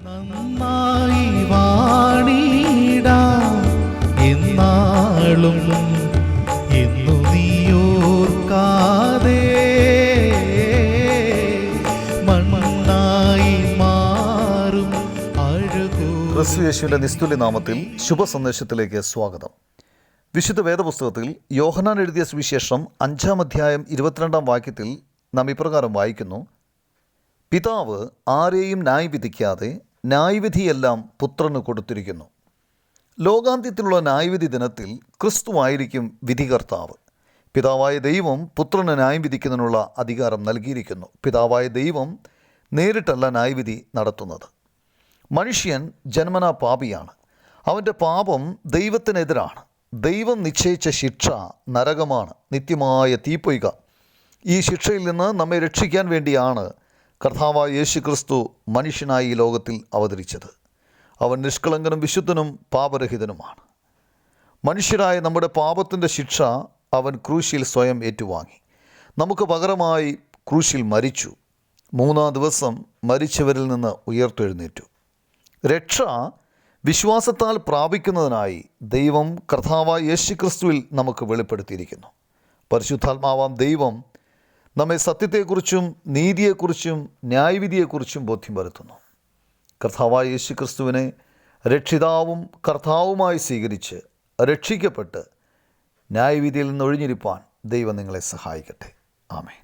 നന്നായി വാണിടാം എന്നാളും എന്നു നീയോർക്കാതെ മണ്ണായി മാറും അഴകൂ. ക്രിസ്തു യേശുവിൻ്റെ നിസ്തുല്യ നാമത്തിൽ ശുഭ സന്ദേശത്തിലേക്ക് സ്വാഗതം. വിശുദ്ധ വേദപുസ്തകത്തിൽ യോഹന്നാൻ എഴുതിയ സുവിശേഷം 5-ാം അധ്യായം 22-ാം വാക്യത്തിൽ നാം ഇപ്രകാരം വായിക്കുന്നു: പിതാവ് ആരെയും ന്യായവിധിക്കാതെ ന്യായവിധിയെല്ലാം പുത്രന് കൊടുത്തിരിക്കുന്നു. ലോകാന്ത്യത്തിലുള്ള ന്യായവിധി ദിനത്തിൽ ക്രിസ്തുവായിരിക്കും വിധികർത്താവ്. പിതാവായ ദൈവം പുത്രന് ന്യായം വിധിക്കുന്നതിനുള്ള അധികാരം നൽകിയിരിക്കുന്നു. പിതാവായ ദൈവം നേരിട്ടല്ല ന്യായവിധി നടത്തുന്നത്. മനുഷ്യൻ ജന്മനാ പാപിയാണ്. അവൻ്റെ പാപം ദൈവത്തിനെതിരാണ്. ദൈവം നിശ്ചയിച്ച ശിക്ഷ നരകമാണ്, നിത്യമായ തീപ്പൊയ്ക. ഈ ശിക്ഷയിൽ നിന്ന് നമ്മെ രക്ഷിക്കാൻ വേണ്ടിയാണ് കർത്താവായ യേശു ക്രിസ്തു മനുഷ്യനായി ഈ ലോകത്തിൽ അവതരിച്ചത്. അവൻ നിഷ്കളങ്കനും വിശുദ്ധനും പാപരഹിതനുമാണ്. മനുഷ്യരായ നമ്മുടെ പാപത്തിൻ്റെ ശിക്ഷ അവൻ ക്രൂശിൽ സ്വയം ഏറ്റുവാങ്ങി. നമുക്ക് പകരമായി ക്രൂശിൽ മരിച്ചു. 3-ാം ദിവസം മരിച്ചവരിൽ നിന്ന് ഉയർത്തെഴുന്നേറ്റു. രക്ഷ വിശ്വാസത്താൽ പ്രാപിക്കുന്നതിനായി ദൈവം കർത്താവായ യേശു ക്രിസ്തുവിൽ നമുക്ക് വെളിപ്പെടുത്തിയിരിക്കുന്നു. പരിശുദ്ധാത്മാവാം ദൈവം നമ്മെ സത്യത്തെക്കുറിച്ചും നീതിയെക്കുറിച്ചും ന്യായവിധിയെക്കുറിച്ചും ബോധ്യം വരുത്തുന്നു. കർത്താവായ യേശു ക്രിസ്തുവിനെ രക്ഷിതാവും കർത്താവുമായി സ്വീകരിച്ച് രക്ഷിക്കപ്പെട്ട് ന്യായവിധിയിൽ നിന്ന് ഒഴിഞ്ഞിരിപ്പാൻ ദൈവം നിങ്ങളെ സഹായിക്കട്ടെ. ആമേൻ.